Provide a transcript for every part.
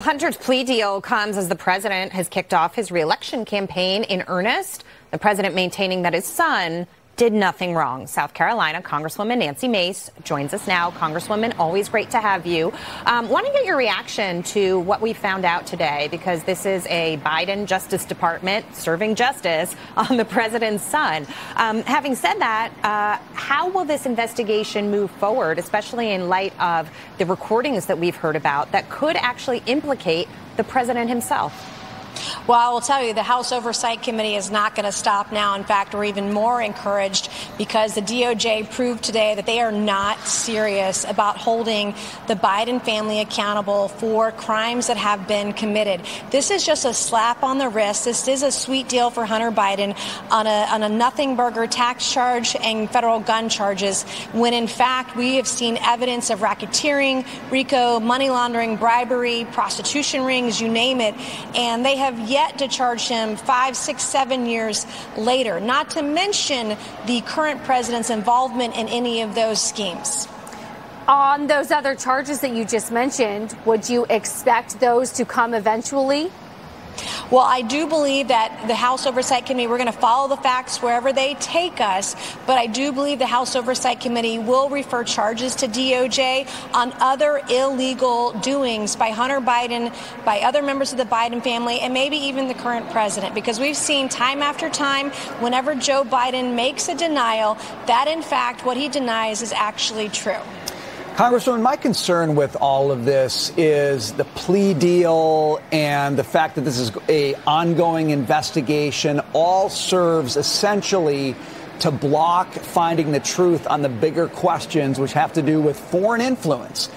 Hunter's plea deal comes as the president has kicked off his re-election campaign in earnest. The president maintaining that his son did nothing wrong. South Carolina Congresswoman Nancy Mace joins us now. Congresswoman, always great to have you. Want to get your reaction to what we found out today, because this is a Biden Justice Department serving justice on the president's son. Having said that, how will this investigation move forward, especially in light of the recordings that we've heard about that could actually implicate the president himself? Well, I will tell you, the House Oversight Committee is not going to stop now. In fact, we're even more encouraged because the DOJ proved today that they are not serious about holding the Biden family accountable for crimes that have been committed. This is just a slap on the wrist. This is a sweet deal for Hunter Biden on a nothing burger tax charge and federal gun charges, when in fact we have seen evidence of racketeering, RICO, money laundering, bribery, prostitution rings, you name it, and they have yet to charge him 5, 6, 7 years later, not to mention the current president's involvement in any of those schemes. On those other charges that you just mentioned, would you expect those to come eventually? Well, I do believe that the House Oversight Committee, we're going to follow the facts wherever they take us, but I do believe the House Oversight Committee will refer charges to DOJ on other illegal doings by Hunter Biden, by other members of the Biden family, and maybe even the current president, because we've seen time after time, whenever Joe Biden makes a denial, that in fact what he denies is actually true. Congresswoman, my concern with all of this is the plea deal and the fact that this is an ongoing investigation all serves essentially to block finding the truth on the bigger questions, which have to do with foreign influence.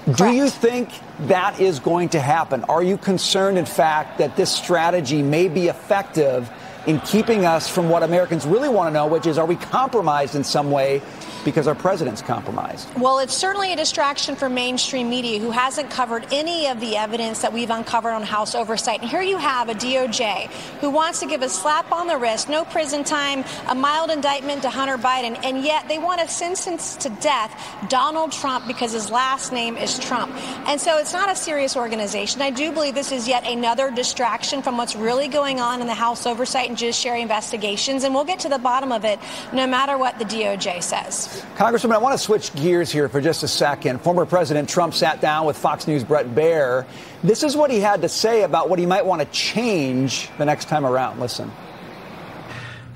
Correct. Do you think that is going to happen? Are you concerned, in fact, that this strategy may be effective in keeping us from what Americans really want to know, which is, are we compromised in some way because our president's compromised? Well, it's certainly a distraction for mainstream media, who hasn't covered any of the evidence that we've uncovered on House Oversight. And here you have a DOJ who wants to give a slap on the wrist, no prison time, a mild indictment to Hunter Biden, and yet they want to sentence to death Donald Trump because his last name is Trump. And so it's not a serious organization. I do believe this is yet another distraction from what's really going on in the House Oversight and Judiciary investigations, and we'll get to the bottom of it no matter what the DOJ says. Congresswoman, I want to switch gears here for just a second. Former President Trump sat down with Fox News' Bret Baier. This is what he had to say about what he might want to change the next time around. Listen.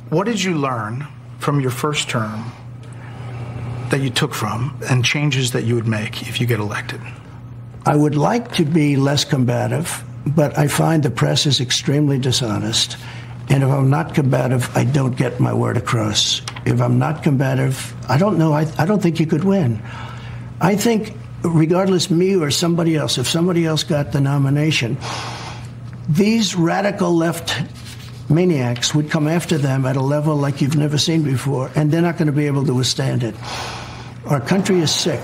What did you learn from your first term that you took from, and changes that you would make if you get elected? I would like to be less combative, but I find the press is extremely dishonest. And if I'm not combative, I don't get my word across. If I'm not combative, I don't know. I don't think you could win. I think regardless me or somebody else, if somebody else got the nomination, these radical left maniacs would come after them at a level like you've never seen before, and they're not going to be able to withstand it. Our country is sick.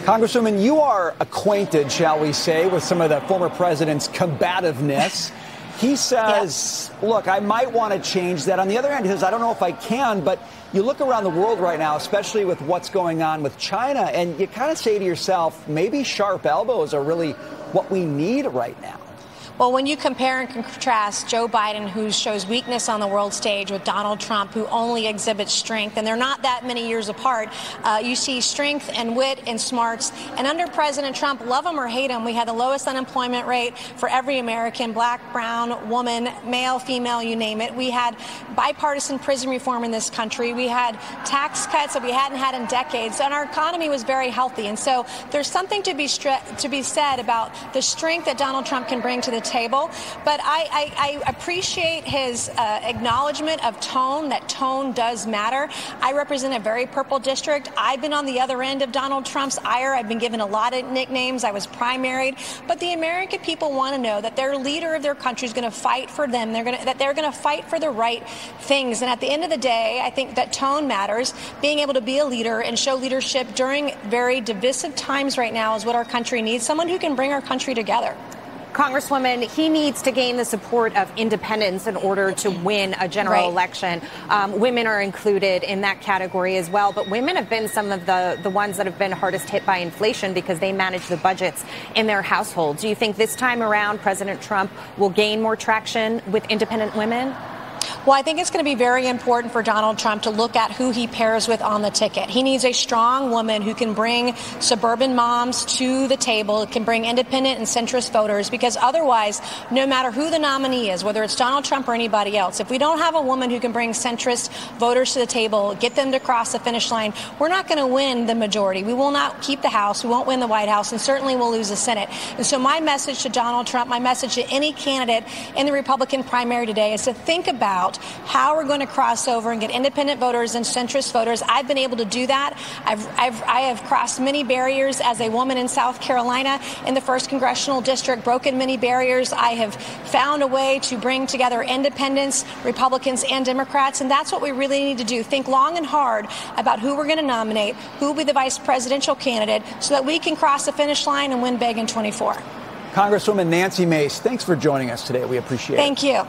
Congresswoman, you are acquainted, shall we say, with some of the former president's combativeness. He says, look, I might want to change that. On the other hand, he says, I don't know if I can. But you look around the world right now, especially with what's going on with China, and you kind of say to yourself, maybe sharp elbows are really what we need right now. Well, when you compare and contrast Joe Biden, who shows weakness on the world stage, with Donald Trump, who only exhibits strength, and they're not that many years apart, you see strength and wit and smarts. And under President Trump, love him or hate him, we had the lowest unemployment rate for every American, black, brown, woman, male, female, you name it. We had bipartisan prison reform in this country. We had tax cuts that we hadn't had in decades, and our economy was very healthy. And so there's something to be said about the strength that Donald Trump can bring to the table. But I appreciate his acknowledgement of tone, that tone does matter. I represent a very purple district. I've been on the other end of Donald Trump's ire. I've been given a lot of nicknames. I was primaried. But the American people want to know that their leader of their country is going to fight for them. That they're going to fight for the right things. And at the end of the day, I think that tone matters. Being able to be a leader and show leadership during very divisive times right now is what our country needs. Someone who can bring our country together. Congresswoman, he needs to gain the support of independents in order to win a general election. Women are included in that category as well. But women have been some of the ones that have been hardest hit by inflation because they manage the budgets in their households. Do you think this time around President Trump will gain more traction with independent women? Well, I think it's going to be very important for Donald Trump to look at who he pairs with on the ticket. He needs a strong woman who can bring suburban moms to the table, can bring independent and centrist voters, because otherwise, no matter who the nominee is, whether it's Donald Trump or anybody else, if we don't have a woman who can bring centrist voters to the table, get them to cross the finish line, we're not going to win the majority. We will not keep the House. We won't win the White House, and certainly we'll lose the Senate. And so my message to Donald Trump, my message to any candidate in the Republican primary today is to think about how we're going to cross over and get independent voters and centrist voters. I've been able to do that. I have crossed many barriers as a woman in South Carolina in the 1st Congressional District, broken many barriers. I have found a way to bring together independents, Republicans, and Democrats, and that's what we really need to do. Think long and hard about who we're going to nominate, who will be the vice presidential candidate, so that we can cross the finish line and win big in 24. Congresswoman Nancy Mace, thanks for joining us today. We appreciate it. Thank you.